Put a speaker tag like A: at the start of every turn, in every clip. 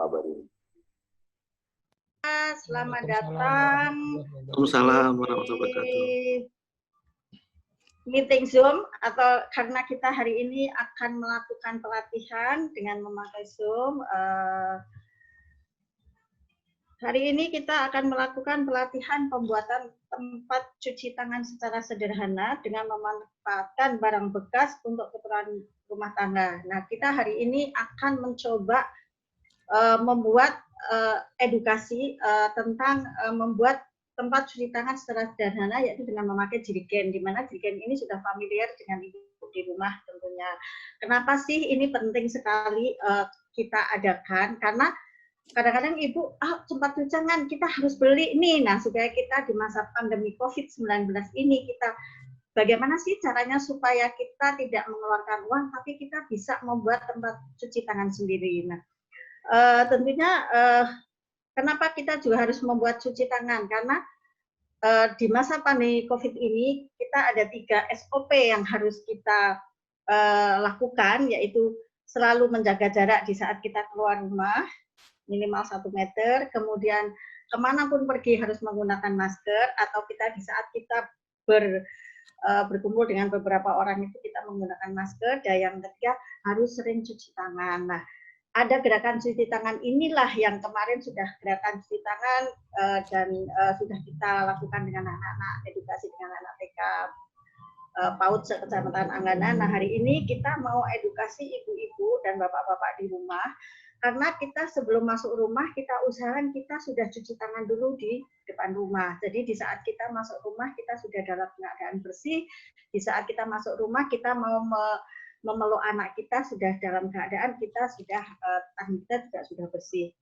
A: kabar ini?
B: Selamat datang.
A: Waalaikumsalam warahmatullahi wabarakatuh.
B: Meeting Zoom atau karena kita hari ini akan melakukan pelatihan dengan memakai Zoom. Hari ini kita akan melakukan pelatihan pembuatan tempat cuci tangan secara sederhana dengan memanfaatkan barang bekas untuk keperluan rumah tangga. Nah, kita hari ini akan mencoba membuat edukasi tentang membuat tempat cuci tangan secara sederhana, yaitu dengan memakai jerigen, di mana jerigen ini sudah familiar dengan ibu di rumah tentunya. Kenapa sih ini penting sekali kita adakan? Karena kadang-kadang ibu, tempat cuci tangan kita harus beli nih. Nah, supaya kita di masa pandemi COVID-19 ini, kita bagaimana sih caranya supaya kita tidak mengeluarkan uang, tapi kita bisa membuat tempat cuci tangan sendiri. Nah, tentunya kenapa kita juga harus membuat cuci tangan? Karena di masa pandemi COVID ini, kita ada 3 SOP yang harus kita lakukan, yaitu selalu menjaga jarak di saat kita keluar rumah, minimal 1 meter, kemudian kemanapun pergi harus menggunakan masker, atau kita di saat kita berkumpul dengan beberapa orang itu kita menggunakan masker, dan yang ketiga harus sering cuci tangan. Nah, ada gerakan cuci tangan inilah yang kemarin sudah gerakan cuci tangan dan sudah kita lakukan dengan anak-anak, edukasi dengan anak TK PAUD Kecamatan Anggana. Nah, hari ini kita mau edukasi ibu-ibu dan bapak-bapak di rumah, karena kita sebelum masuk rumah, kita usahakan kita sudah cuci tangan dulu di depan rumah. Jadi di saat kita masuk rumah, kita sudah dalam keadaan bersih. Di saat kita masuk rumah, kita mau memeluk anak kita sudah dalam keadaan kita sudah tangan kita juga sudah bersih.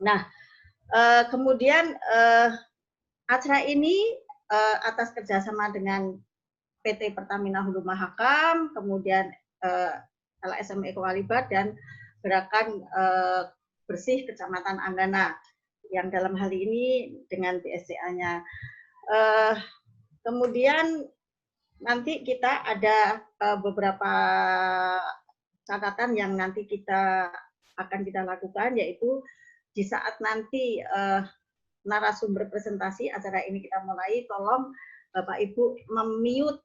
B: Nah, kemudian acara ini atas kerjasama dengan PT Pertamina Hulu Mahakam, kemudian LSM Eko Alibat dan Gerakan Bersih Kecamatan Anggana yang dalam hal ini dengan BSCA-nya. Kemudian nanti kita ada beberapa catatan yang nanti akan kita lakukan, yaitu di saat nanti narasumber presentasi acara ini kita mulai, tolong Bapak Ibu memute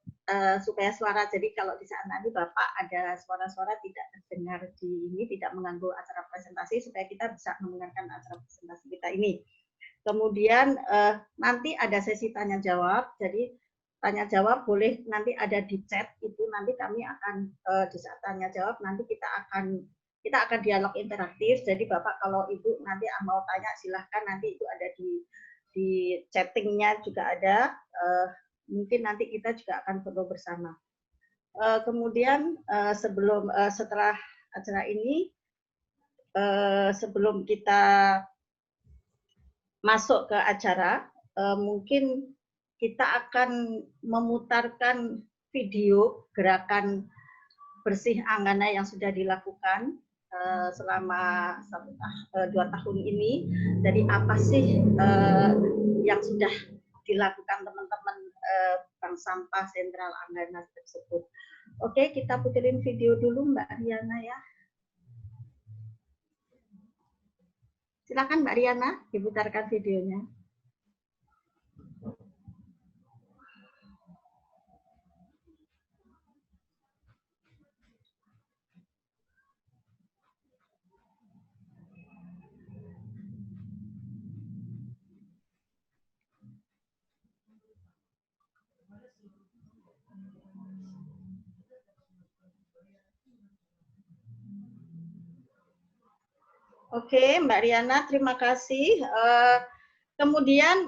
B: supaya suara, jadi kalau di saat nanti Bapak ada suara-suara tidak terdengar di ini, tidak mengganggu acara presentasi, supaya kita bisa mendengarkan acara presentasi kita ini. Kemudian nanti ada sesi tanya jawab, jadi tanya jawab boleh nanti ada di chat, itu nanti kami akan di saat tanya jawab nanti kita akan dialog interaktif. Jadi Bapak kalau Ibu nanti mau tanya silahkan, nanti itu ada di chattingnya juga ada, mungkin nanti kita juga akan foto bersama. Kemudian setelah acara ini, sebelum kita masuk ke acara, mungkin kita akan memutarkan video gerakan bersih Anggana yang sudah dilakukan selama 2 tahun ini. Jadi apa sih yang sudah dilakukan teman-teman Bank Sampah Sentral Anggana tersebut. Oke, kita puterin video dulu Mbak Riana ya. Silakan Mbak Riana, diputarkan videonya. Oke, Mbak Riana, terima kasih. Kemudian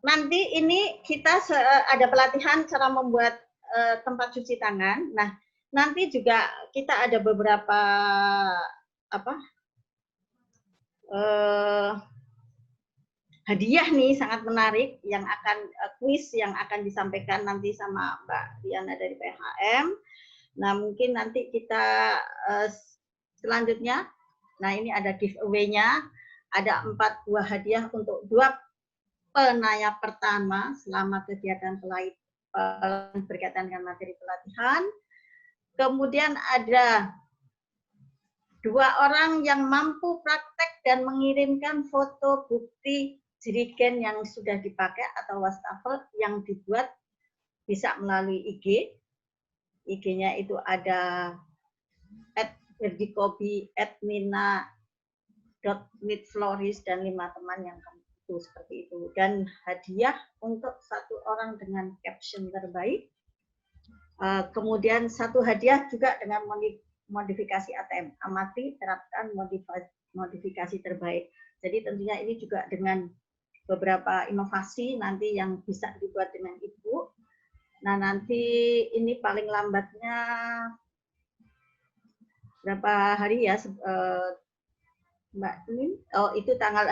B: nanti ini kita ada pelatihan cara membuat tempat cuci tangan. Nah, nanti juga kita ada beberapa hadiah nih sangat menarik yang akan kuis yang akan disampaikan nanti sama Mbak Riana dari PHM. Nah, mungkin nanti kita selanjutnya, nah ini ada giveaway-nya, ada 4 buah hadiah untuk 2 penanya pertama selama kegiatan berkaitan dengan materi pelatihan. Kemudian ada 2 orang yang mampu praktek dan mengirimkan foto bukti jerigen yang sudah dipakai atau wastafel yang dibuat bisa melalui IG. IG-nya itu ada @berdikobi, @nina.meetfloris dan 5 teman yang itu seperti itu. Dan hadiah untuk 1 orang dengan caption terbaik. Kemudian 1 hadiah juga dengan modifikasi ATM. Amati, terapkan modifikasi terbaik. Jadi tentunya ini juga dengan beberapa inovasi nanti yang bisa dibuat dengan Ibu. Nah, nanti ini paling lambatnya berapa hari ya, Mbak Nin? Oh, itu tanggal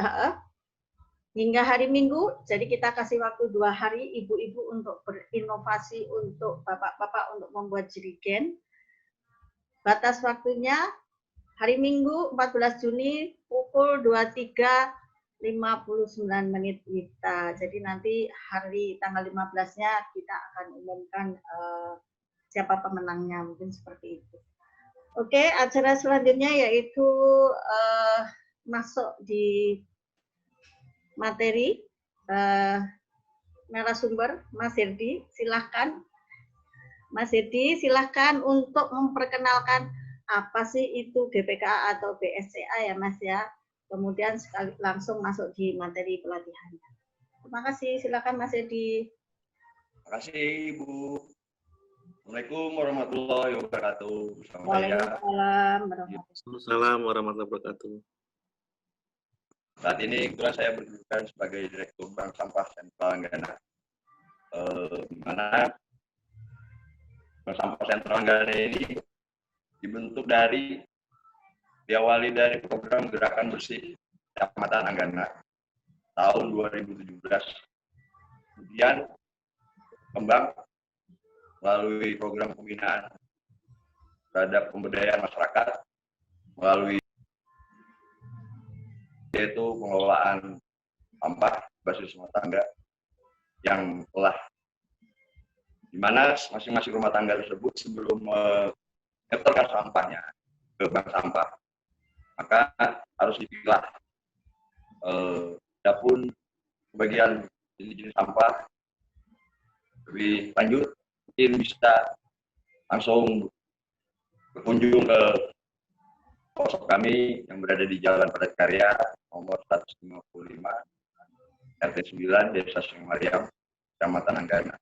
B: hingga hari Minggu. Jadi kita kasih waktu 2 hari ibu-ibu untuk berinovasi, untuk bapak-bapak untuk membuat jerigen. Batas waktunya hari Minggu 14 Juni pukul 23.59 kita. Jadi nanti hari tanggal 15-nya kita akan umumkan siapa pemenangnya, mungkin seperti itu. Oke, acara selanjutnya yaitu masuk di materi narasumber. Mas Herdi, silahkan. Mas Herdi, silahkan untuk memperkenalkan apa sih itu GPKA atau BSCA ya Mas ya. Kemudian langsung masuk di materi pelatihannya. Terima kasih, silakan Mas Herdi.
C: Terima kasih Ibu. Assalamualaikum warahmatullahi wabarakatuh.
A: Waalaikumsalam warahmatullahi wabarakatuh.
C: Saat ini kebetulan saya berkedudukan sebagai Direktur Bank Sampah Sentral Langgana. Di mana Bank Sampah Sentral Langgana ini dibentuk diawali dari program Gerakan Bersih Kecamatan Langgana tahun 2017. Kemudian kembang melalui program pembinaan terhadap pemberdayaan masyarakat melalui yaitu pengelolaan sampah basis rumah tangga yang telah di mana masing-masing rumah tangga tersebut sebelum menyetorkan sampahnya ke bank sampah maka harus dipilah adapun bagian jenis sampah lebih lanjut mungkin bisa langsung berkunjung ke posko kami yang berada di Jalan Padat Karya nomor 155 RT 9 Desa Singmariam, Kecamatan Langgana.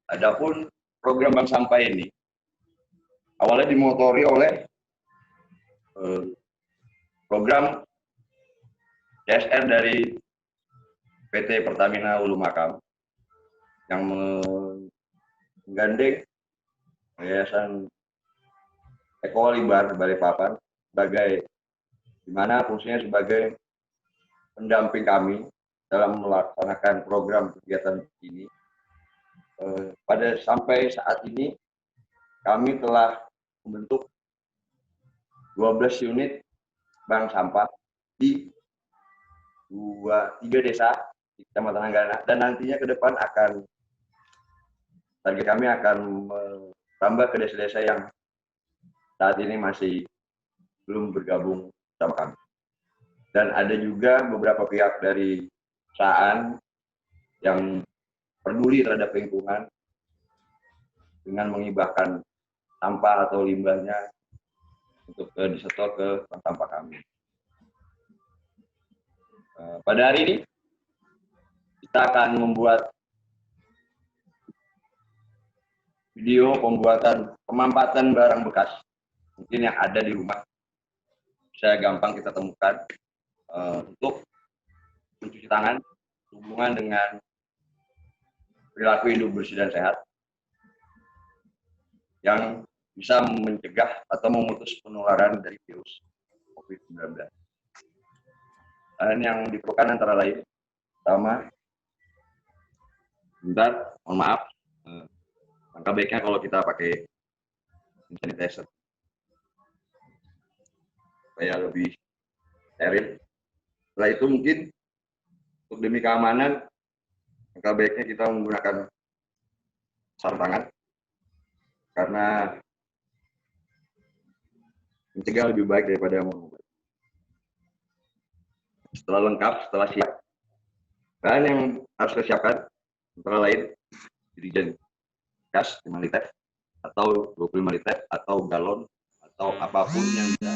C: Adapun program bank sampah ini awalnya dimotori oleh program CSR dari PT Pertamina Hulu Makam yang menggandeng Yayasan Eko Libar Balikpapan sebagai di mana fungsinya sebagai pendamping kami dalam melaksanakan program kegiatan ini. Sampai saat ini kami telah membentuk 12 unit bank sampah di 3 desa di Kecamatan Langgana dan nantinya ke depan target kami akan tambah ke desa-desa yang saat ini masih belum bergabung sama kami. Dan ada juga beberapa pihak dari perusahaan yang peduli terhadap lingkungan dengan menghibahkan sampah atau limbahnya untuk disetor ke bank sampah kami. Pada hari ini kita akan membuat video pembuatan pemampatan barang bekas mungkin yang ada di rumah bisa gampang kita temukan untuk mencuci tangan hubungan dengan perilaku hidup bersih dan sehat yang bisa mencegah atau memutus penularan dari virus COVID-19. Dan yang diperlukan antara lain pertama, mohon maaf, langkah baiknya kalau kita pakai sanitizer supaya lebih steril. Setelah itu mungkin untuk demi keamanan, langkah baiknya kita menggunakan sarung tangan karena Mencegah lebih baik daripada mengobati. Setelah lengkap, setelah siap, bahan yang harus kita siapkan antara lain jerigen gas 5 liter atau 25 liter atau galon atau apapun yang bisa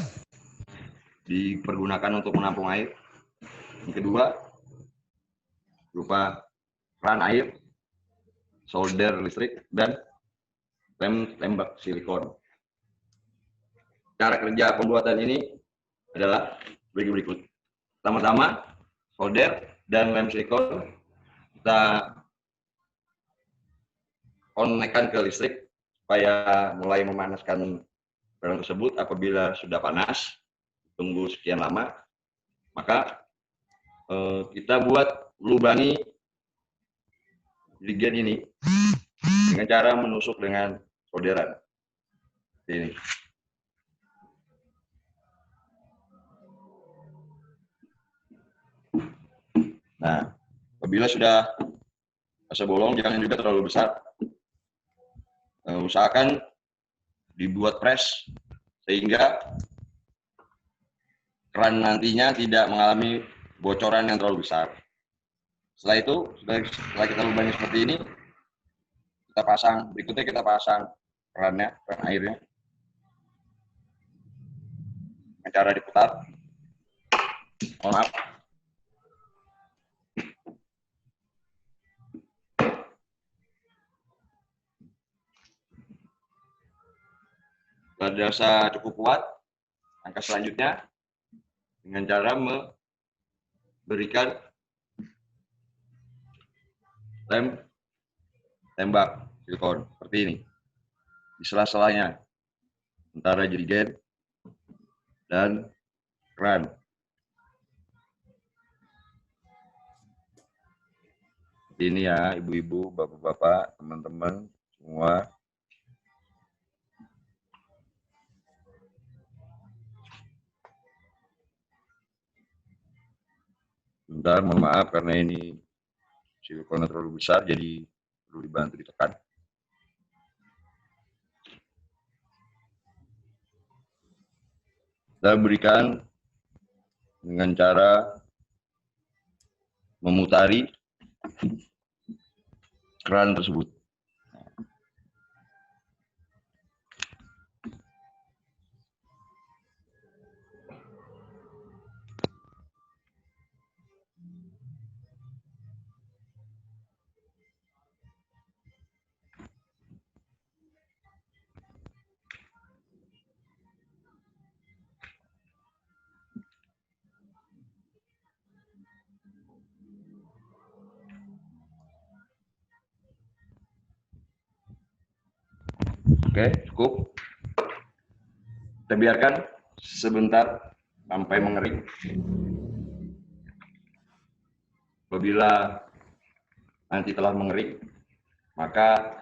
C: dipergunakan untuk menampung air. Yang kedua berupa keran air, solder listrik, dan lem tembak silikon. Cara kerja pembuatan ini adalah berikut. Pertama-tama solder dan lem silikon kita konekkan ke listrik supaya mulai memanaskan barang tersebut. Apabila sudah panas, tunggu sekian lama, maka kita buat lubangi jerigen ini dengan cara menusuk dengan solderan. Ini. Nah, apabila sudah rasa bolong, jangan juga terlalu besar. Usahakan dibuat press sehingga keran nantinya tidak mengalami bocoran yang terlalu besar. Setelah itu, setelah kita lubangi seperti ini, berikutnya kita pasang keran airnya dengan cara diputar. Mohon maaf. Setelah dirasa cukup kuat, langkah selanjutnya dengan cara memberikan lem tembak silikon seperti ini di sela-selanya antara jerigen dan keran. Ini ya, ibu-ibu, bapak-bapak, teman-teman semua. Bentar, mohon maaf karena ini silikonnya terlalu besar, jadi perlu dibantu ditekan. Kita berikan dengan cara memutari keran tersebut. Oke, cukup. Kita biarkan sebentar sampai mengering. Apabila nanti telah mengering, maka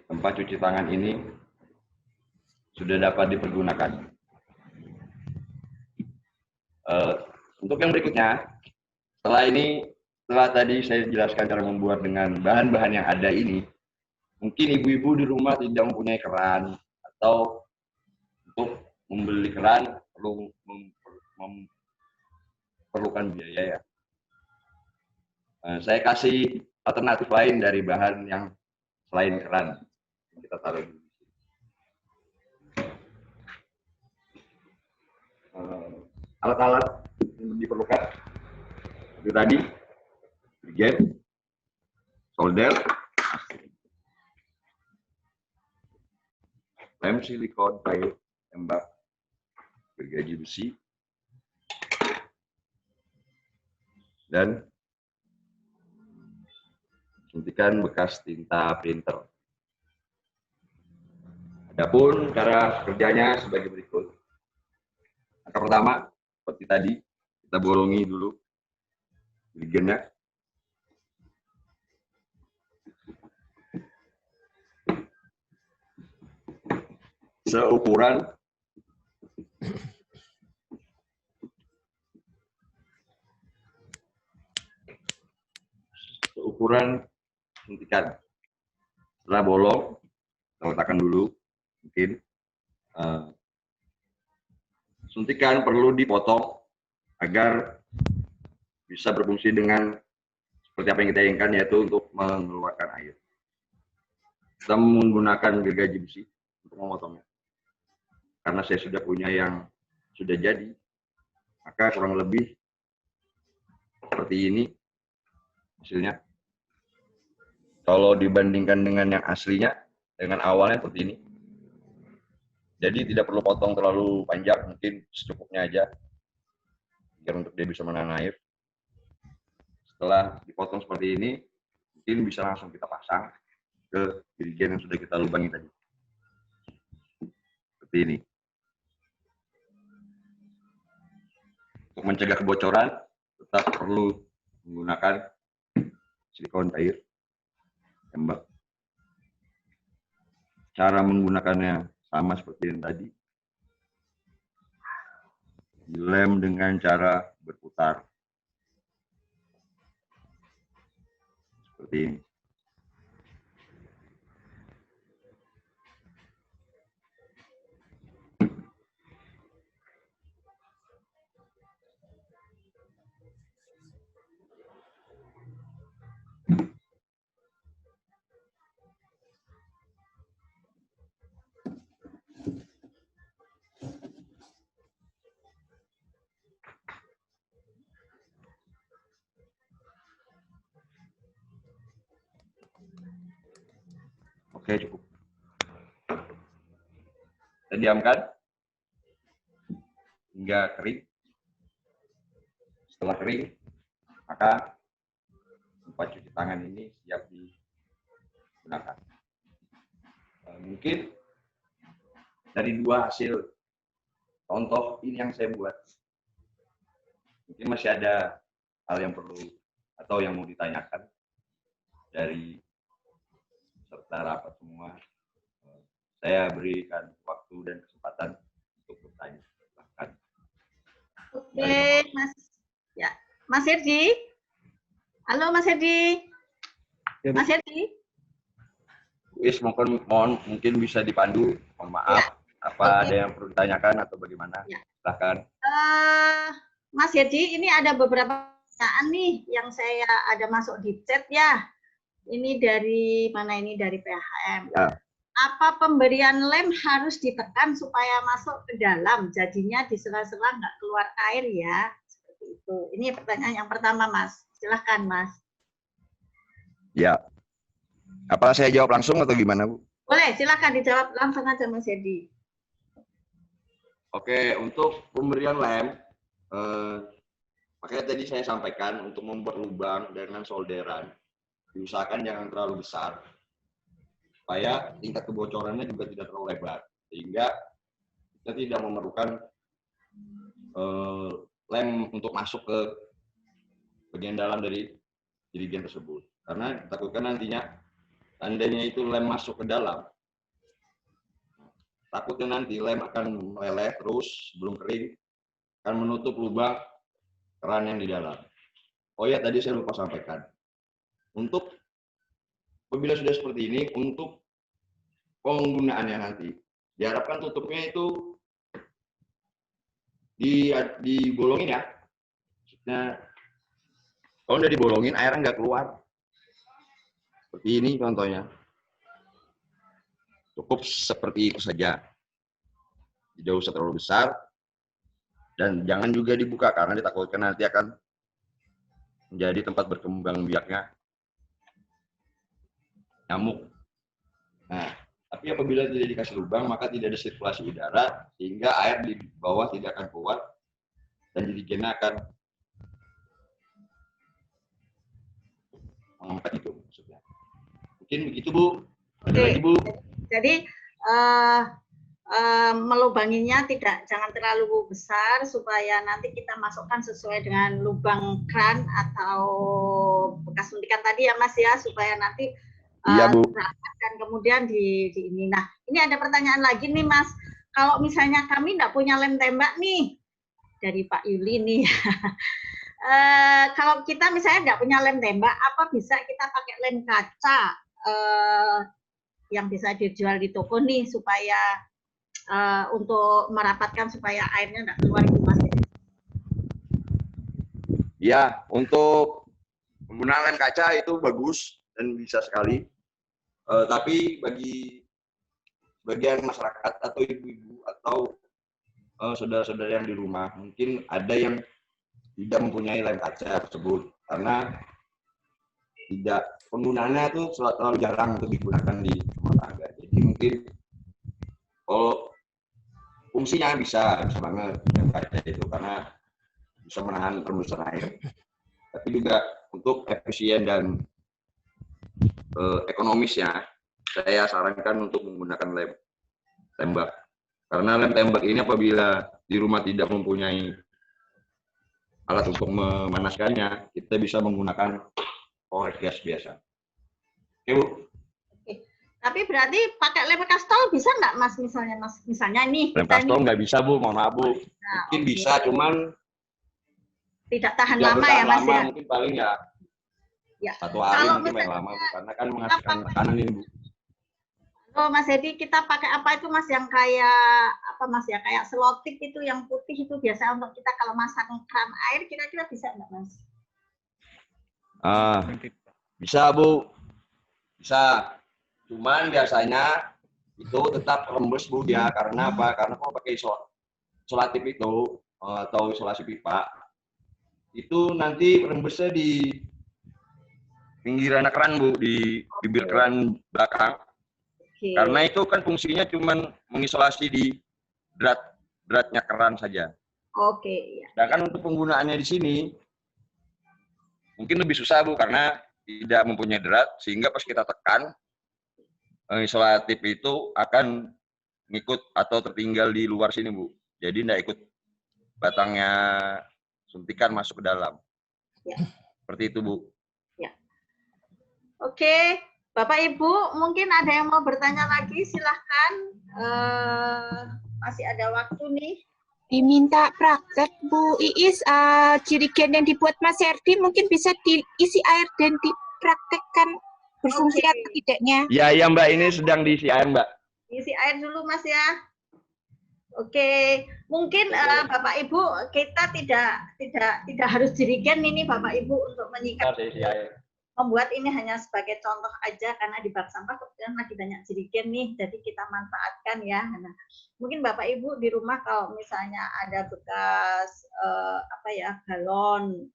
C: tempat cuci tangan ini sudah dapat dipergunakan. Untuk yang berikutnya, setelah tadi saya jelaskan cara membuat dengan bahan-bahan yang ada ini, mungkin ibu-ibu di rumah tidak mempunyai keran atau untuk membeli keran perlu memerlukan biaya ya. Saya kasih alternatif lain dari bahan yang selain keran. Kita taruh dulu. Alat-alat yang diperlukan itu tadi jerigen, solder, lem silikon cair tembak gergaji besi, dan suntikan bekas tinta printer. Adapun cara kerjanya sebagai berikut. Langkah pertama, seperti tadi, kita bolongi dulu jerigennya. Seukuran suntikan. Setelah bolong, kita letakkan dulu mungkin suntikan perlu dipotong agar bisa berfungsi dengan seperti apa yang kita inginkan, yaitu untuk mengeluarkan air. Kita menggunakan gergaji besi untuk memotongnya. Karena saya sudah punya yang sudah jadi, maka kurang lebih seperti ini hasilnya. Kalau dibandingkan dengan yang aslinya, dengan awalnya seperti ini. Jadi tidak perlu potong terlalu panjang, mungkin secukupnya aja, biar untuk dia bisa menahan air. Setelah dipotong seperti ini, mungkin bisa langsung kita pasang ke jerigen yang sudah kita lubangi tadi. Seperti ini. Untuk mencegah kebocoran, tetap perlu menggunakan silikon cair tembak. Cara menggunakannya sama seperti yang tadi. Dilem dengan cara berputar. Seperti ini. Oke, cukup. Kita diamkan hingga kering. Setelah kering, maka tempat cuci tangan ini siap digunakan. Mungkin dari dua hasil contoh ini yang saya buat, mungkin masih ada hal yang perlu atau yang mau ditanyakan dari serta rapat semua. Saya berikan waktu dan kesempatan untuk bertanya. Silahkan.
B: Oke, Mas. Ya, Mas Herdi. Halo, Mas Herdi. Mas Herdi.
C: Wis, mohon mungkin bisa dipandu. Mohon maaf, apa ada yang perlu ditanyakan atau bagaimana? Silahkan.
B: Mas Herdi, ini ada beberapa pertanyaan nih yang saya ada masuk di chat ya. Ini dari mana ini? Dari PHM.
C: Ya.
B: Apa pemberian lem harus ditekan supaya masuk ke dalam, jadinya di sela-sela nggak keluar air ya? Seperti itu. Ini pertanyaan yang pertama, Mas. Silahkan, Mas.
C: Ya. Apa saya jawab langsung atau gimana, Bu?
B: Boleh, silahkan dijawab langsung aja, Mas Herdi.
C: Oke, untuk pemberian lem, makanya tadi saya sampaikan untuk membuat lubang dengan solderan, diusahakan jangan terlalu besar, supaya tingkat kebocorannya juga tidak terlalu lebar, sehingga kita tidak memerlukan lem untuk masuk ke bagian dalam dari jerigen tersebut. Karena takutkan nantinya, seandainya itu lem masuk ke dalam, takutnya nanti lem akan meleleh terus sebelum kering, akan menutup lubang keran yang di dalam. Oh ya, tadi saya lupa sampaikan. Untuk apabila sudah seperti ini, untuk penggunaannya nanti, diharapkan tutupnya itu dibolongin ya. Maksudnya, kalau udah dibolongin, airnya nggak keluar. Seperti ini contohnya. Cukup seperti itu saja. Tidak usah terlalu besar. Dan jangan juga dibuka, karena ditakutkan nanti akan menjadi tempat berkembang biaknya nyamuk. Nah, tapi apabila tidak dikasih lubang, maka tidak ada sirkulasi udara, sehingga air di bawah tidak akan keluar, dan jerigennya akan mengangkat itu maksudnya. Mungkin begitu, Bu. Ada lagi, Bu?
B: Jadi melubanginya jangan terlalu besar supaya nanti kita masukkan sesuai dengan lubang kran atau bekas suntikan tadi ya, Mas ya, supaya nanti
C: iya, Bu.
B: dan kemudian di ini. Nah, ini ada pertanyaan lagi nih, Mas. Kalau misalnya kami nggak punya lem tembak nih, dari Pak Yuli nih. Kalau kita misalnya nggak punya lem tembak, apa bisa kita pakai lem kaca yang bisa dijual di toko nih supaya untuk merapatkan supaya airnya nggak keluar itu Mas?
C: Ya, untuk penggunaan lem kaca itu bagus dan bisa sekali. Tapi bagi bagian masyarakat atau ibu-ibu atau saudara-saudara yang di rumah, mungkin ada yang tidak mempunyai lem kaca tersebut karena penggunaannya itu terlalu jarang untuk digunakan di rumah tangga. Jadi mungkin kalau fungsinya bisa banget lem kaca itu karena bisa menahan rembusan air. Tapi juga untuk efisien dan ekonomisnya, saya sarankan untuk menggunakan lem tembak. Karena lem tembak ini apabila di rumah tidak mempunyai alat untuk memanaskannya, kita bisa menggunakan korek gas biasa. Oke, Bu.
B: Tapi berarti pakai lem kastol bisa nggak Mas? Misalnya nih.
C: Lem kastol nggak bisa, Bu. Mohon maaf, Bu.
B: Nah,
C: mungkin bisa, cuman
B: tidak tahan lama ya Mas ya?
C: Mungkin paling ya 1 hari
B: kalau
C: mungkin yang lama, Bu. Karena kan menghasilkan tekanan ini, Bu.
B: Oh Mas Edi, kita pakai apa itu Mas yang kayak apa Mas ya, kayak selotip itu yang putih itu biasa untuk kita kalau masak keran air, kira-kira bisa nggak Mas?
C: Bisa Bu, bisa. Cuman biasanya itu tetap rembes Bu ya, karena apa? Karena kalau pakai isolatif itu atau isolasi pipa, itu nanti rembesnya di pinggiran keran Bu, di bibir keran belakang. Karena itu kan fungsinya cuma mengisolasi di beratnya keran saja.
B: Oke.
C: Sedangkan untuk penggunaannya di sini mungkin lebih susah Bu, karena tidak mempunyai drat, sehingga pas kita tekan isolatif itu akan ngikut atau tertinggal di luar sini Bu. Jadi tidak ikut batangnya suntikan masuk ke dalam.
B: Ya.
C: Seperti itu Bu.
B: Ya. Oke. Bapak Ibu, mungkin ada yang mau bertanya lagi, silahkan. Masih ada waktu nih.
D: Diminta praktek Bu Iis, jirigen yang dibuat Mas Herdi mungkin bisa diisi air dan dipraktekkan berfungsi atau tidaknya.
C: Ya Mbak, ini sedang diisi air Mbak.
B: Diisi air dulu Mas ya. Oke, mungkin Bapak Ibu kita tidak harus jirigen ini Bapak Ibu untuk menyikat. Membuat ini hanya sebagai contoh aja karena di bak sampah kebetulan lagi banyak jerigen nih, jadi kita manfaatkan ya. Nah, mungkin Bapak Ibu di rumah kalau misalnya ada bekas galon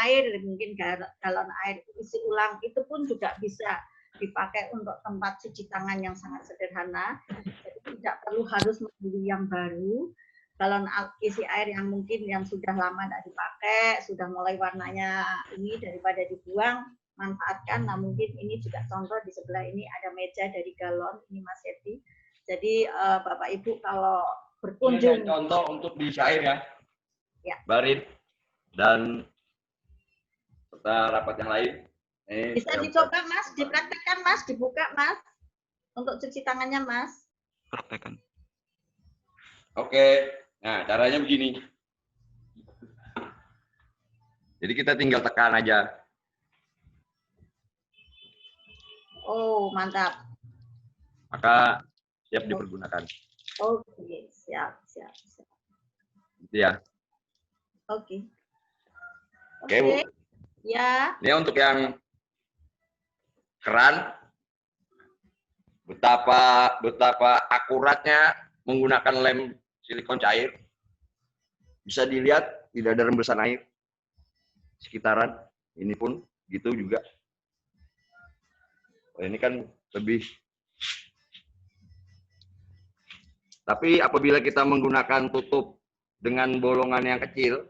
B: air, mungkin galon air isi ulang, itu pun juga bisa dipakai untuk tempat cuci tangan yang sangat sederhana. Jadi tidak perlu harus membeli yang baru. Galon isi air yang mungkin yang sudah lama tidak dipakai, sudah mulai warnanya ini, daripada dibuang, manfaatkan. Nah mungkin ini juga contoh, di sebelah ini ada meja dari galon, ini Mas Edi. Jadi Bapak Ibu kalau berkunjung.
C: Contoh untuk diisi air ya.
B: Ya.
C: Barit dan serta rapat yang lain.
B: Bisa dicoba Mas, dipraktekkan Mas, dibuka Mas, untuk cuci tangannya Mas.
A: Praktekkan.
C: Oke. Nah, caranya begini. Jadi kita tinggal tekan aja.
B: Oh, mantap.
C: Maka siap dipergunakan.
B: Oke, siap.
C: Ya.
B: Oke.
C: Oke, Bu.
B: Ya.
C: Ini untuk yang keran, betapa akuratnya menggunakan lem silikon cair. Bisa dilihat tidak ada rembesan air sekitaran. Ini pun gitu juga. Oh, ini kan lebih. Tapi apabila kita menggunakan tutup dengan bolongan yang kecil,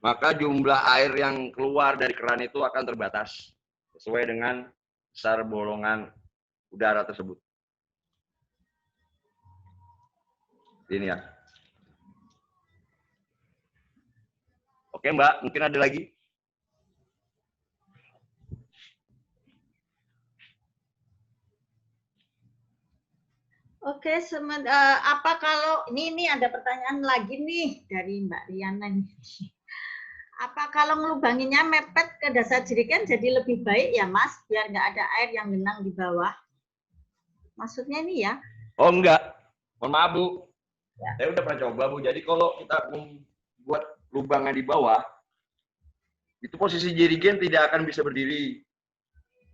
C: maka jumlah air yang keluar dari keran itu akan terbatas sesuai dengan besar bolongan udara tersebut. Ini ya. Oke Mbak, mungkin ada lagi?
B: Oke, apa kalau ini ada pertanyaan lagi nih dari Mbak Riana nih. Apa kalau ngelubanginya mepet ke dasar jerigen jadi lebih baik ya Mas, biar nggak ada air yang genang di bawah? Maksudnya ini ya?
C: Oh enggak, mohon maaf Bu.
B: Ya.
C: Saya udah pernah coba Bu. Jadi kalau kita membuat lubangnya di bawah, itu posisi jerigen tidak akan bisa berdiri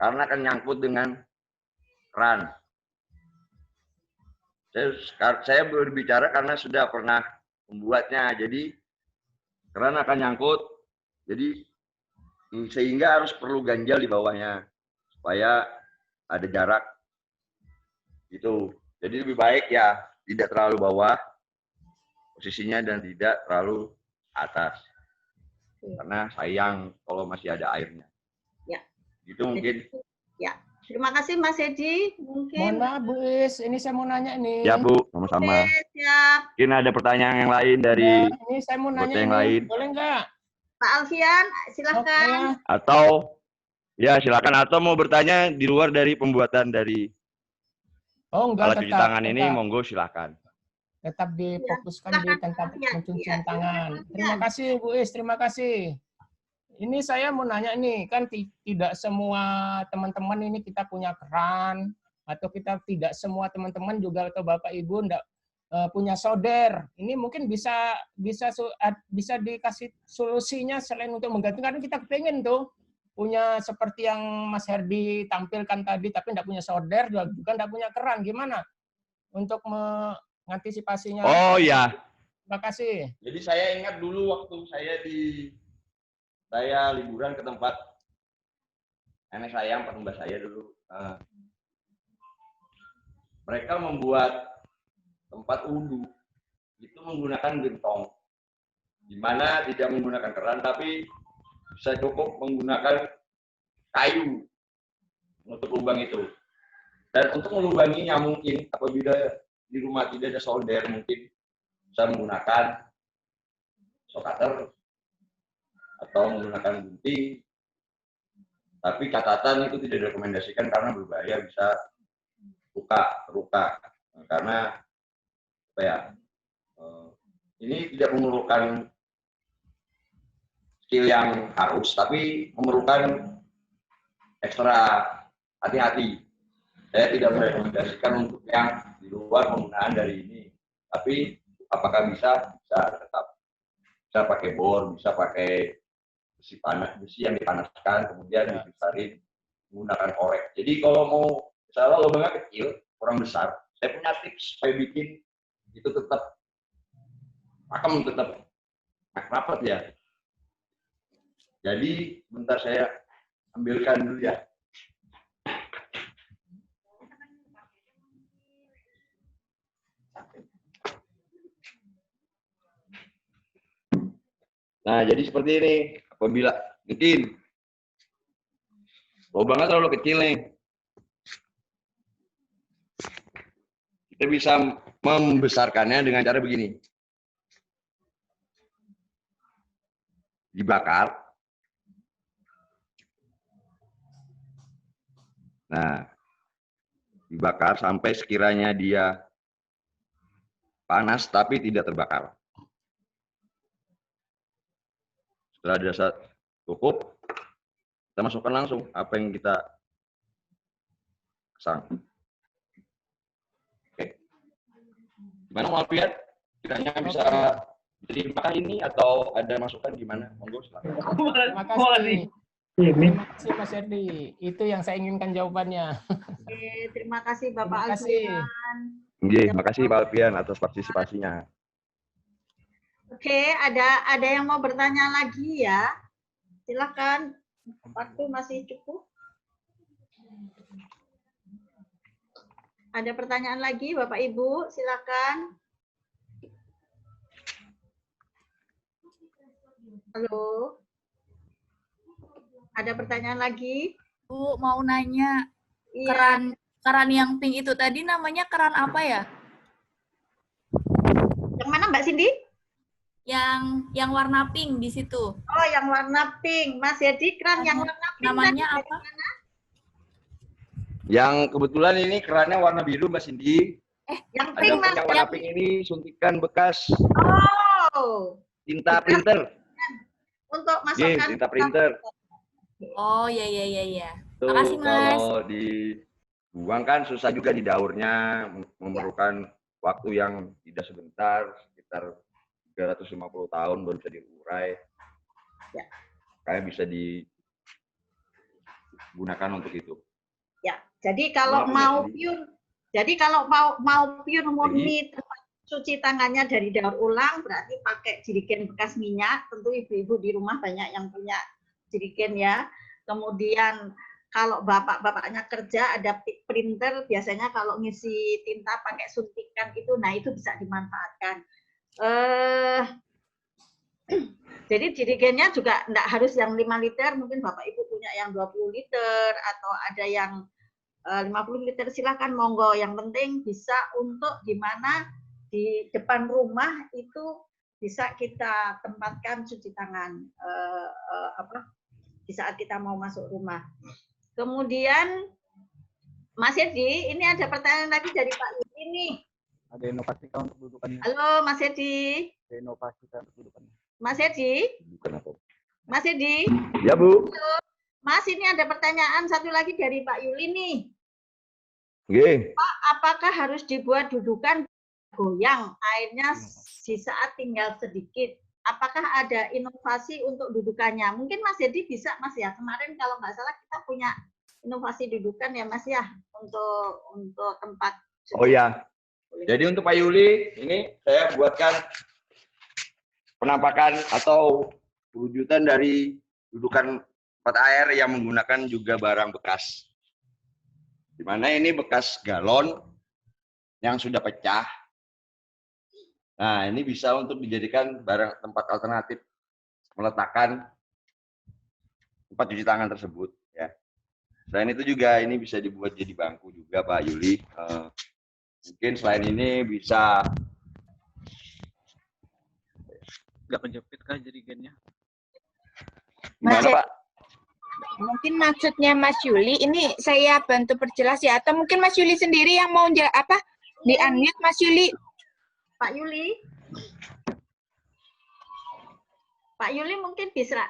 C: karena akan nyangkut dengan keran. Saya berbicara karena sudah pernah membuatnya. Jadi keran akan nyangkut. Jadi sehingga harus perlu ganjal di bawahnya supaya ada jarak. Gitu. Jadi lebih baik ya tidak terlalu bawah posisinya dan tidak terlalu atas. Karena sayang kalau masih ada airnya.
B: Ya.
C: Gitu mungkin.
B: Ya. Terima kasih Mas Edi.
E: Mohon
B: Mungkin.
E: maaf Bu Is, ini saya mau nanya nih.
C: Ya Bu, sama-sama.
B: Oke, siap.
C: Mungkin ada pertanyaan yang lain dari
E: Ya, ini saya mau nanya
C: yang
E: ini.
C: lain.
E: Boleh nggak?
B: Pak Alfian, silahkan.
E: Oke.
C: Atau ya silakan atau mau bertanya di luar dari pembuatan dari
E: Oh enggak,
C: alat cuci tangan ini, monggo silakan.
E: tetap difokuskan di
B: silakan,
E: tempat
B: Alfian.
E: mencuci
B: Iya,
E: tangan.
B: silakan,
E: Terima
B: Alfian.
E: kasih Bu Is, terima kasih. Ini saya mau nanya nih, kan tidak semua teman-teman ini kita punya keran, atau kita tidak semua teman-teman juga atau Bapak Ibu enggak punya solder. Ini mungkin bisa dikasih solusinya selain untuk mengganti, karena kita pengen tuh punya seperti yang Mas Herdi tampilkan tadi, tapi enggak punya solder juga enggak punya keran. Gimana untuk mengantisipasinya?
C: Oh ya.
E: Terima kasih.
C: Jadi saya ingat dulu waktu saya liburan ke tempat nenek saya, empat mbak saya dulu. Mereka membuat tempat wudhu itu menggunakan gentong, di mana tidak menggunakan keran, tapi bisa cukup menggunakan kayu untuk lubang itu. Dan untuk melubanginya mungkin apabila di rumah tidak ada solder, mungkin bisa menggunakan saw cutter atau menggunakan gunting. Tapi catatan itu tidak direkomendasikan karena berbahaya, bisa luka. Karena apa ya? Ini tidak memerlukan skill yang harus, tapi memerlukan ekstra hati-hati. Saya tidak merekomendasikan untuk yang di luar penggunaan dari ini. Tapi apakah bisa tetap. Bisa pakai bor, bisa pakai besi yang dipanaskan, kemudian dibesarin menggunakan korek. Jadi kalau mau misalnya lubangnya kecil, kurang besar, saya punya tips supaya bikin itu tetap pakem, tetap rapat ya. Jadi bentar saya ambilkan dulu ya. Nah, jadi seperti ini. Apabila mungkin lubangnya terlalu kecil nih, kita bisa membesarkannya dengan cara begini. Dibakar. Nah, dibakar sampai sekiranya dia panas tapi tidak terbakar. Setelah dirasa cukup, kita masukkan langsung apa yang kita pasang. Oke. Gimana Mas Alfian? Kiranya bisa diterima ini atau ada masukan gimana? Monggo silakan.
E: Terima kasih. Terima kasih Mas Herdi. Itu yang saya inginkan jawabannya.
B: Oke, terima kasih Bapak
E: Terima kasih.
B: Alfian.
C: Terima kasih Pak Alfian atas partisipasinya.
B: Oke, ada yang mau bertanya lagi ya? Silakan. Waktu masih cukup. Ada pertanyaan lagi, Bapak Ibu? Silakan. Halo. Ada pertanyaan lagi?
F: Bu, mau nanya,
B: Iya.
F: keran yang pink itu tadi namanya keran apa ya?
B: Yang mana Mbak Cindy?
F: Yang warna pink di situ.
B: Oh, yang warna pink. Mas Yedi, keran yang warna pink.
F: Namanya
B: tadi
F: apa?
B: dari mana?
C: Yang kebetulan ini kerannya warna biru Mbak Cindy.
B: Yang
C: Ada
B: pink, Mas.
C: yang warna pink ini suntikan bekas
B: Oh.
C: tinta printer.
B: untuk
C: Nih,
B: masukkan
C: tinta printer.
F: Oh, ya.
C: Tuh,
F: Makasih, Mas.
C: kalau dibuang kan susah juga di daurnya, memerlukan waktu yang tidak sebentar, sekitar 350 tahun baru bisa diurai.
B: Ya.
C: Kayak bisa digunakan untuk itu.
B: Ya, jadi kalau mau pure, murni tempat cuci tangannya dari daur ulang, berarti pakai jerigen bekas minyak. Tentu ibu-ibu di rumah banyak yang punya jerigen ya. Kemudian kalau bapak-bapaknya kerja ada printer, biasanya kalau ngisi tinta pakai suntikan itu, nah itu bisa dimanfaatkan. Jadi jerigennya juga enggak harus yang 5 liter, mungkin Bapak Ibu punya yang 20 liter atau ada yang 50 liter, silakan monggo. Yang penting bisa untuk di mana di depan rumah itu bisa kita tempatkan cuci tangan di saat kita mau masuk rumah. Kemudian Mas Edi, ini ada pertanyaan lagi dari Pak Yudi nih.
G: Ada inovasi untuk dudukannya.
B: Halo Mas Edi.
G: Ada inovasi untuk dudukannya.
B: Mas Edi.
C: Kenapa?
B: Mas Edi.
C: Ya, Bu.
B: Halo. Mas, ini ada pertanyaan satu lagi dari Pak Yuli nih.
C: Oke.
B: Pak, apakah harus dibuat dudukan goyang airnya di saat tinggal sedikit? Apakah ada inovasi untuk dudukannya? Mungkin Mas Edi bisa, Mas ya. Kemarin kalau nggak salah kita punya inovasi dudukan ya, Mas ya, untuk tempat.
C: Oh ya. Jadi untuk Pak Yuli, ini saya buatkan penampakan atau wujudkan dari dudukan tempat air yang menggunakan juga barang bekas. Di mana ini bekas galon yang sudah pecah. Nah, ini bisa untuk dijadikan barang tempat alternatif meletakkan tempat cuci tangan tersebut. Ya. Selain itu juga ini bisa dibuat jadi bangku juga Pak Yuli. Mungkin selain ini bisa
A: Nggak menjepit kah jerigennya?
C: gimana Pak?
D: Mungkin maksudnya Mas Yuli, ini saya bantu perjelas ya, atau mungkin Mas Yuli sendiri yang mau di-unmute Mas Yuli.
B: Pak Yuli. Pak Yuli mungkin bisa.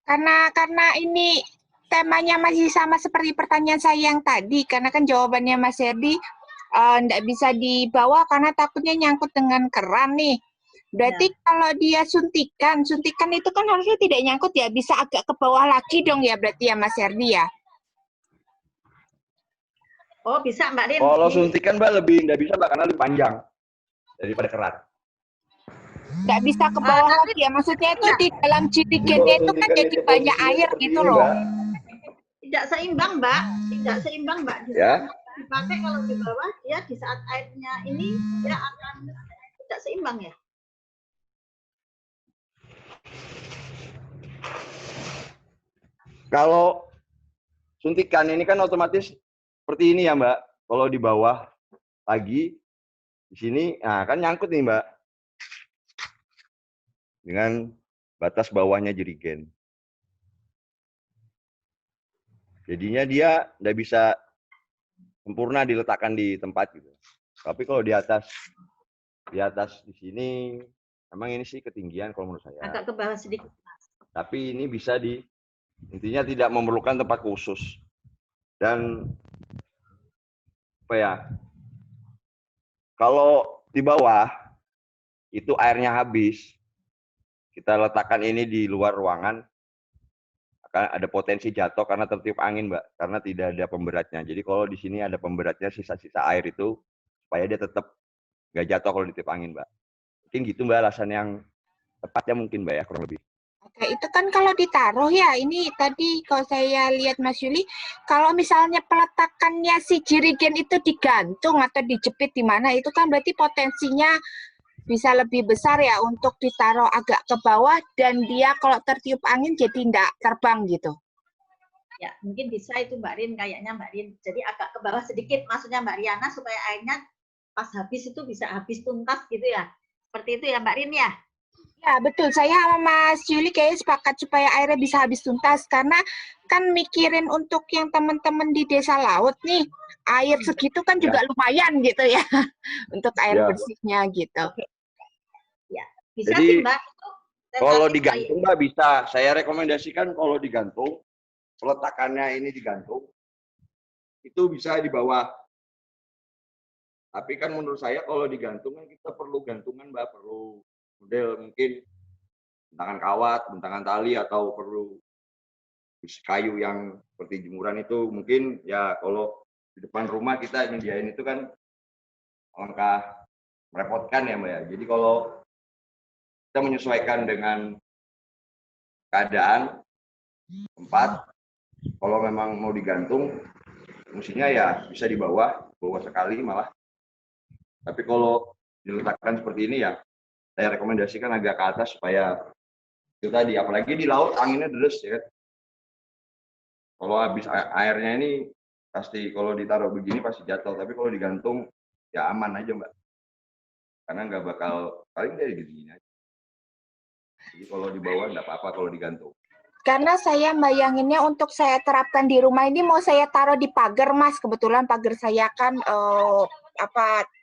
D: Karena ini temanya masih sama seperti pertanyaan saya yang tadi, karena kan jawabannya Mas Herdi nggak bisa dibawa karena takutnya nyangkut dengan keran nih. Berarti kalau dia suntikan itu kan harusnya tidak nyangkut ya, bisa agak ke bawah lagi dong ya berarti ya Mas Herdi ya?
B: Oh bisa Mbak Rin.
C: Kalau suntikan Mbak nggak bisa Mbak karena lebih panjang daripada keran.
D: Nggak bisa ke bawah lagi ya, maksudnya itu di dalam jerigennya itu kan jadi banyak air gitu loh.
B: Tidak seimbang Mbak, tidak seimbang Mbak.
C: Ya.
B: Dipakai kalau di bawah, dia di saat airnya ini dia akan tidak seimbang ya.
C: Kalau suntikan ini kan otomatis seperti ini ya Mbak. Kalau di bawah lagi di sini, nah kan nyangkut nih Mbak. Dengan batas bawahnya jerigen. Jadinya dia nggak bisa sempurna diletakkan di tempat gitu. Tapi kalau di atas di sini, emang ini sih ketinggian kalau menurut saya.
B: Agak ke bawah sedikit.
C: Tapi ini bisa intinya tidak memerlukan tempat khusus. Dan apa ya? Kalau di bawah itu airnya habis, kita letakkan ini di luar ruangan, akan ada potensi jatuh karena tertiup angin, Mbak, karena tidak ada pemberatnya. Jadi kalau di sini ada pemberatnya, sisa-sisa air itu, supaya dia tetap nggak jatuh kalau ditiup angin, Mbak. Mungkin gitu, Mbak, alasan yang tepatnya mungkin, Mbak, ya, kurang lebih.
D: Oke, itu kan kalau ditaruh ya, ini tadi kalau saya lihat Mas Yuli, kalau misalnya peletakannya si jerigen itu digantung atau dijepit di mana, itu kan berarti potensinya bisa lebih besar ya untuk ditaruh agak ke bawah dan dia kalau tertiup angin jadi enggak terbang gitu.
B: Ya, mungkin bisa itu Mbak Rin, kayaknya Mbak Rin. Jadi agak ke bawah sedikit, maksudnya Mbak Riana supaya airnya pas habis itu bisa habis tuntas gitu ya. Seperti itu ya Mbak Rin ya?
D: Ya, betul. Saya sama Mas Yuli kayaknya sepakat supaya airnya bisa habis tuntas karena kan mikirin untuk yang teman-teman di desa laut nih, air segitu kan juga lumayan gitu ya untuk air bersihnya gitu.
B: Ya, bisa
C: Jadi,
B: sih Mbak.
C: Kalau
B: Tentatif
C: digantung Mbak bisa. Saya rekomendasikan kalau digantung, peletakannya ini digantung, itu bisa di bawah. Tapi kan menurut saya kalau digantung kan kita perlu gantungan Mbak, perlu model mungkin bentangan kawat, bentangan tali, atau perlu kayu yang seperti jemuran itu. Mungkin ya kalau di depan rumah kita nyediain itu kan langkah merepotkan ya Mbak ya. Jadi kalau kita menyesuaikan dengan keadaan tempat, kalau memang mau digantung, fungsinya ya bisa di bawah sekali malah. Tapi kalau diletakkan seperti ini ya, saya rekomendasikan agak ke atas supaya itu tadi, apalagi di laut anginnya deres ya. Kalau habis airnya ini pasti kalau ditaruh begini pasti jatuh, tapi kalau digantung ya aman aja Mbak. Karena nggak bakal, paling dari gini aja. Jadi kalau di bawah nggak apa-apa kalau digantung.
D: Karena saya bayanginnya untuk saya terapkan di rumah ini mau saya taruh di pagar, Mas. Kebetulan pagar saya kan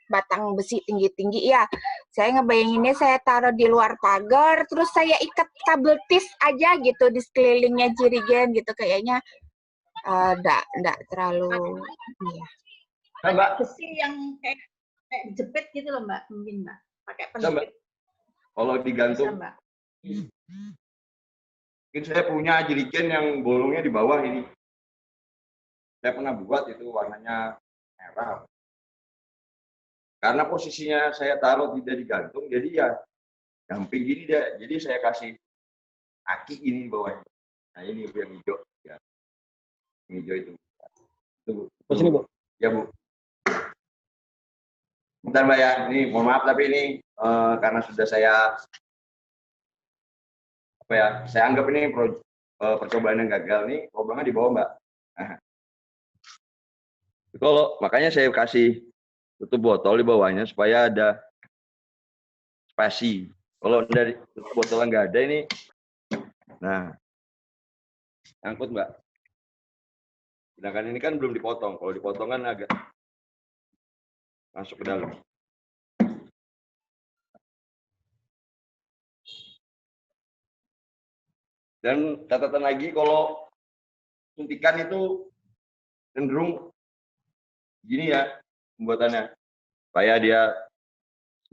D: batang besi tinggi-tinggi ya. Saya ngebayanginnya saya taruh di luar pagar, terus saya ikat kabel tis aja gitu di sekelilingnya jerigen gitu, kayaknya enggak terlalu ya.
C: Nah, Mbak,
B: besi yang kayak jepit gitu loh Mbak, mungkin Mbak. Pakai
C: bisa, Mbak.
B: penjepit
C: Kalau
B: bisa
C: digantung,
B: Mbak.
C: mungkin saya punya jerigen yang bolongnya di bawah ini. Saya pernah buat itu warnanya merah. Karena posisinya saya taruh tidak digantung, jadi ya gamping gini deh. Jadi saya kasih kaki ini di bawahnya. Nah ini yang hijau, ya. Yang hijau itu. Tuh,
E: Sini, Bu.
C: Ya Bu. Bentar Mbak ya, ini mohon maaf tapi ini karena sudah saya anggap ini percobaan yang gagal nih, lubangnya di bawah Mbak. Nah, kalau makanya saya kasih tutup botol di bawahnya supaya ada spasi. Kalau dari tutup botol nggak ada ini, nah angkut Mbak. Sedangkan ini kan belum dipotong. Kalau dipotong kan agak masuk ke dalam. Dan catatan lagi kalau suntikan itu cenderung gini ya pembuatannya, supaya dia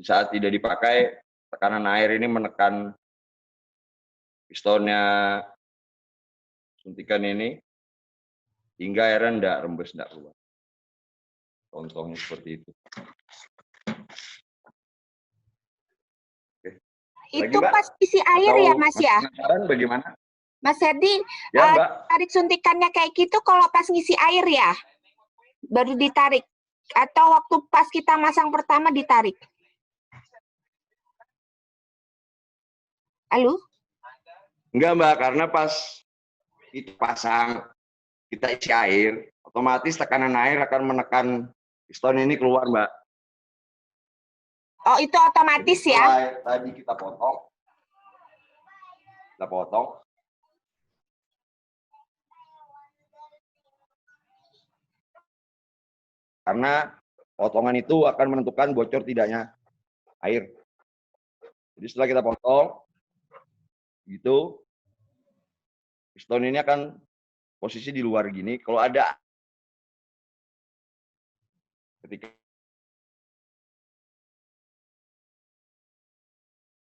C: saat tidak dipakai tekanan air ini menekan pistonnya suntikan ini hingga airnya enggak rembes, enggak keluar. Contohnya seperti itu. Oke.
D: Itu
C: Mbak?
D: pas isi air
C: Atau
D: ya Mas ya?
C: penasaran bagaimana?
D: Mas Herdi,
C: Ya Mbak.
D: tarik suntikannya kayak gitu kalau pas ngisi air ya? Baru ditarik? Atau waktu pas kita masang pertama ditarik? Halo?
C: Enggak Mbak, karena pas itu pasang kita isi air, otomatis tekanan air akan menekan piston ini keluar Mbak.
D: Oh itu otomatis
C: Jadi
D: ya?
C: tadi kita potong, karena potongan itu akan menentukan bocor tidaknya air. Jadi setelah kita potong, gitu, piston ini akan posisi di luar gini. Kalau ada ketika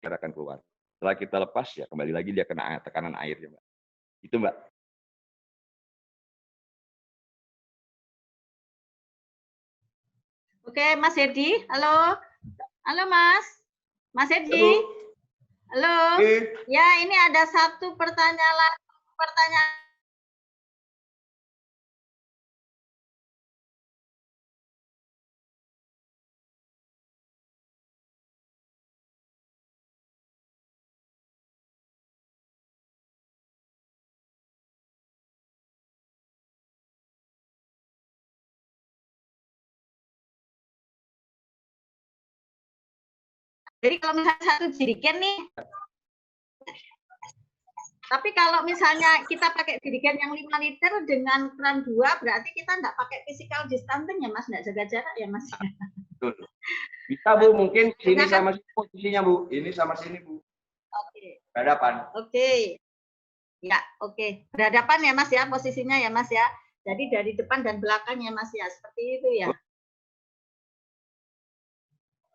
C: akan keluar. Setelah kita lepas ya kembali lagi dia kena tekanan air ya Mbak. Itu Mbak.
B: Oke, Mas Herdi. Halo. Halo Mas. Mas Herdi. Halo. Ya, ini ada satu pertanyaan. Jadi kalau misalnya satu jerigen nih, tapi kalau misalnya kita pakai jerigen yang 5 liter dengan keran 2, berarti kita nggak pakai physical distancing ya Mas, nggak jaga jarak ya Mas?
C: Betul. Bisa Bu, mungkin sini sama sini posisinya Bu. Ini sama sini Bu.
B: Oke.
C: Berhadapan.
B: Oke. Ya, oke. Berhadapan ya Mas ya, posisinya ya Mas ya. Jadi dari depan dan belakang ya Mas ya, seperti itu ya.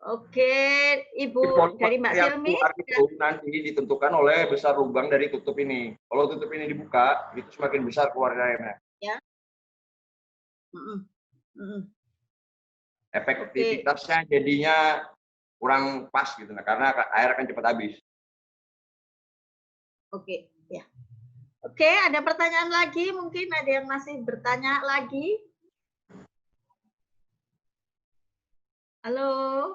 B: Oke, Ibu dari Mbak
C: Yang
B: Silmi.
C: keluar itu nanti ditentukan oleh besar lubang dari tutup ini. Kalau tutup ini dibuka, itu semakin besar keluar airnya.
B: Ya.
C: Efektivitasnya jadinya kurang pas gitu, nah, karena air akan cepat habis.
B: Oke, ya. Oke, ada pertanyaan lagi? Mungkin ada yang masih bertanya lagi? Halo.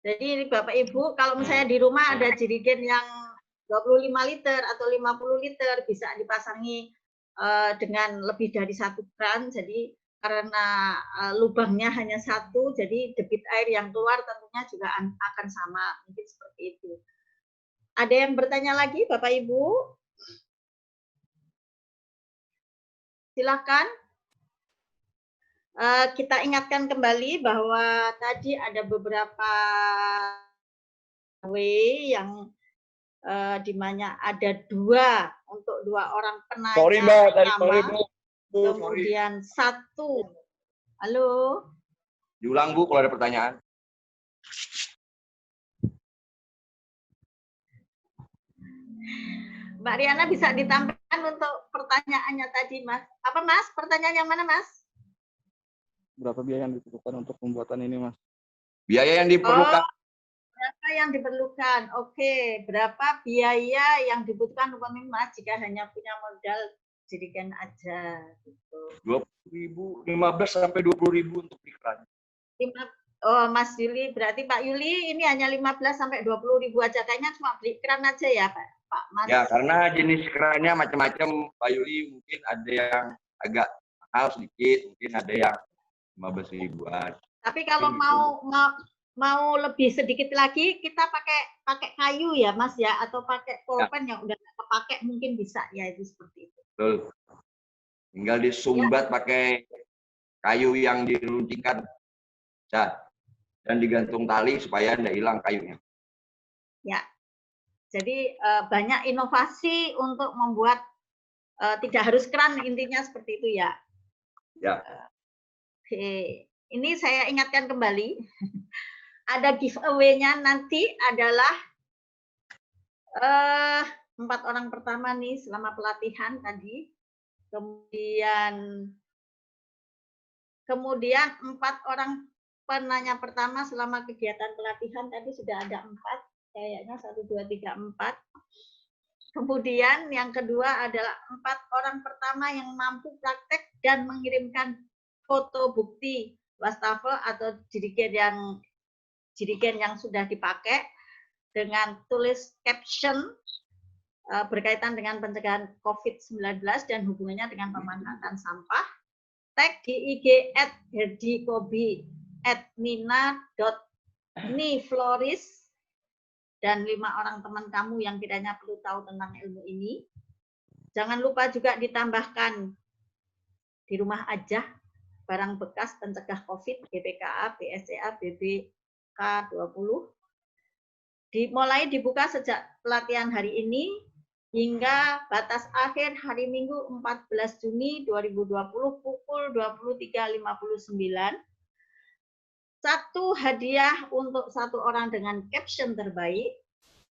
B: Jadi ini Bapak Ibu, kalau misalnya di rumah ada jerigen yang 25 liter atau 50 liter bisa dipasangi dengan lebih dari 1 kran. Jadi karena lubangnya hanya 1, jadi debit air yang keluar tentunya juga akan sama. Mungkin seperti itu. Ada yang bertanya lagi Bapak Ibu? Silakan. Kita ingatkan kembali bahwa tadi ada beberapa yang di mana ada 2 untuk 2 orang penanya
C: Sorry, Mbak,
B: pertama, kemudian 1. Halo.
C: Diulang Bu kalau ada pertanyaan.
B: Mbak Riana bisa ditambahkan untuk pertanyaannya tadi Mas. Apa Mas? Pertanyaan yang mana Mas?
G: Berapa biaya yang dibutuhkan untuk pembuatan ini, Mas?
C: Biaya yang diperlukan.
B: Berapa yang diperlukan? Oke, berapa biaya yang dibutuhkan Mas jika hanya punya modal jerigen aja gitu.
C: 20.000, 15 sampai 20.000 untuk iklan.
B: Oh, Mas Yuli, berarti Pak Yuli ini hanya 15 sampai 20.000 aja. Kayaknya cuma beli keran aja ya, Pak Mas.
C: Ya, karena jenis kerannya macam-macam, Pak Yuli. Mungkin ada yang agak mahal sedikit, mungkin ada yang 15 ribuan.
B: Tapi kalau mau lebih sedikit lagi, kita pakai kayu ya, Mas ya, atau pakai pulpen yang udah kepake mungkin bisa ya, itu seperti itu.
C: Betul. Tinggal disumbat pakai kayu yang diruncingkan, dan digantung tali supaya tidak hilang kayunya.
B: Ya. Jadi banyak inovasi untuk membuat tidak harus keran, intinya seperti itu ya.
C: Ya.
B: Oke. Ini saya ingatkan kembali, ada giveaway-nya nanti adalah 4 orang pertama nih selama pelatihan tadi, kemudian 4 orang penanya pertama selama kegiatan pelatihan tadi sudah ada 4, kayaknya 1, 2, 3, 4. Kemudian yang kedua adalah 4 orang pertama yang mampu praktek dan mengirimkan foto bukti wastafel atau jerigen yang sudah dipakai dengan tulis caption berkaitan dengan pencegahan COVID-19 dan hubungannya dengan pemanfaatan sampah. Tag di IG @herdikobi @nina.nifloris dan 5 orang teman kamu yang kiranya perlu tahu tentang ilmu ini. Jangan lupa juga ditambahkan di rumah aja barang bekas pencegah COVID, BPKA, BSCA, BBK20. Mulai dibuka sejak pelatihan hari ini hingga batas akhir hari Minggu 14 Juni 2020 pukul 23.59. 1 hadiah untuk 1 orang dengan caption terbaik,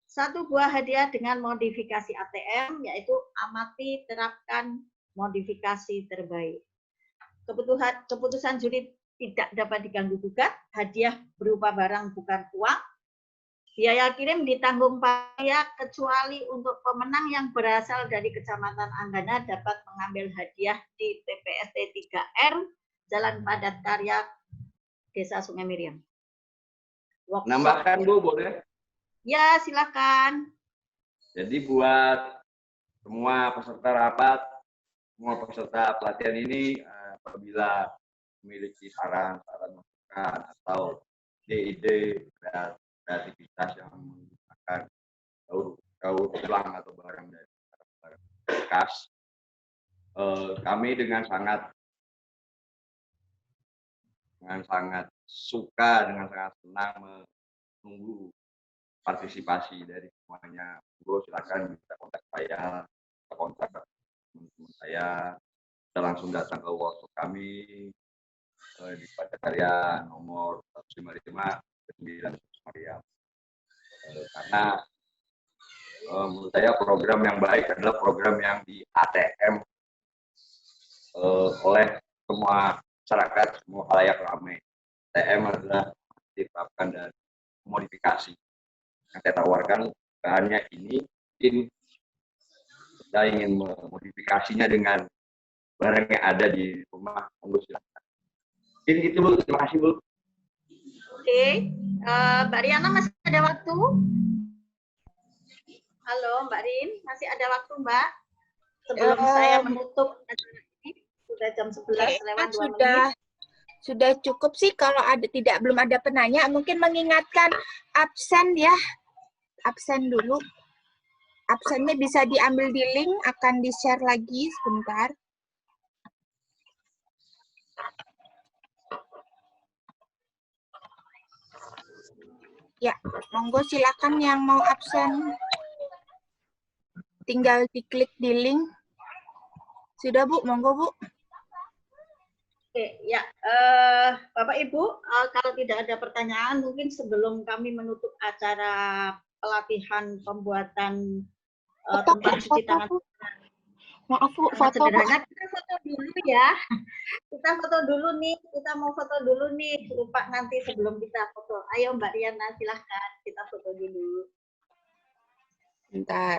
B: 1 buah hadiah dengan modifikasi ATM, yaitu amati, terapkan, modifikasi terbaik. Keputusan juri tidak dapat diganggu gugat, hadiah berupa barang bukan uang, biaya kirim ditanggung panitia kecuali untuk pemenang yang berasal dari Kecamatan Anggana dapat mengambil hadiah di TPST 3R, Jalan Padat Karya, Desa Sungai Miriam.
C: Nambahkan Bu, boleh?
B: Ya, silakan.
C: Jadi buat semua peserta rapat, semua peserta pelatihan ini, apabila memiliki saran masukan atau ide-ide kreativitas yang menggunakan daur ulang atau barang dari barang bekas, kami dengan sangat suka, dengan sangat senang menunggu partisipasi dari semuanya. Monggo silakan bisa kontak saya, bisa kontak teman-teman saya, bisa langsung datang ke workshop kami di Pacakarya nomor 155 9 Maria. Karena menurut saya program yang baik adalah program yang di ATM oleh semua masyarakat, semua khalayak ramai. ATM adalah diterapkan dan modifikasi. Yang saya tawarkan bahannya ini, mungkin kita ingin memodifikasinya dengan barang yang ada di rumah. Monggo silakan. Mungkin gitu Bu, terima kasih Bu.
B: Oke, Mbak Riana masih ada waktu? Halo Mbak Rin, masih ada waktu Mbak? Sebelum saya menutup acara ini, sudah jam 11 lewat 2 menit.
D: Sudah cukup sih kalau belum ada penanya, mungkin mengingatkan absen ya. Absen dulu. Absennya bisa diambil di link, akan di-share lagi sebentar. Ya, monggo silakan yang mau absen. Tinggal diklik di link. Sudah Bu, monggo Bu.
B: Oke, ya, Bapak Ibu, kalau tidak ada pertanyaan, mungkin sebelum kami menutup acara pelatihan pembuatan tempat cuci tangan
D: Maaf Bu,
B: sangat
D: foto Bu.
B: sederhana, kita foto dulu ya. Kita foto dulu nih, kita mau foto dulu nih, lupa nanti sebelum kita foto. Ayo Mbak Riana, silahkan kita foto dulu.
D: Bentar.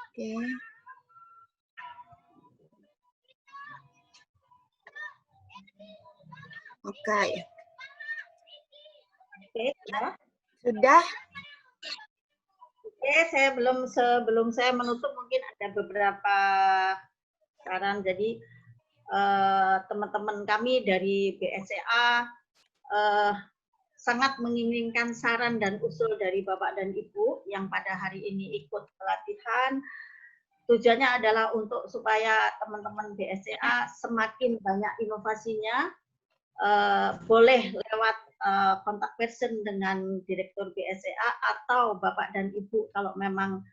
D: Oke. Oke.
B: Oke, ya.
D: Sudah.
B: Oke, sebelum saya menutup mungkin ada beberapa saran. Jadi teman-teman kami dari BSCA sangat menginginkan saran dan usul dari Bapak dan Ibu yang pada hari ini ikut pelatihan. Tujuannya adalah untuk supaya teman-teman BSCA semakin banyak inovasinya. Boleh lewat kontak person dengan Direktur BSCA atau Bapak dan Ibu kalau memang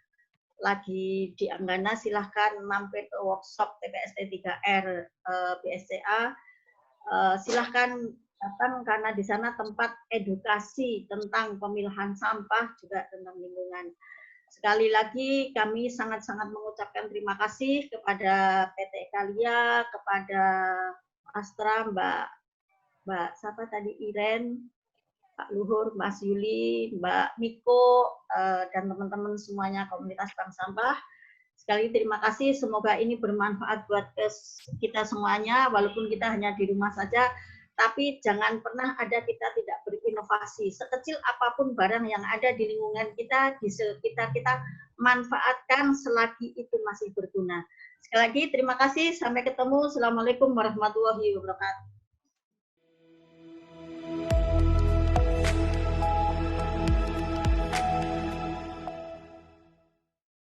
B: lagi di Anggana, silahkan mampir ke workshop TPST 3R BSCA. Silahkan datang karena di sana tempat edukasi tentang pemilahan sampah juga tentang lingkungan. Sekali lagi kami sangat-sangat mengucapkan terima kasih kepada PT Kalia, kepada Astra, Mbak siapa tadi, Iren, Pak Luhur, Mas Yuli, Mbak Miko, dan teman-teman semuanya komunitas bank sampah. Sekali terima kasih, semoga ini bermanfaat buat kita semuanya, walaupun kita hanya di rumah saja, tapi jangan pernah ada kita tidak berinovasi. Sekecil apapun barang yang ada di lingkungan kita, di sekitar kita, manfaatkan selagi itu masih berguna. Sekali lagi terima kasih, sampai ketemu. Assalamualaikum warahmatullahi wabarakatuh.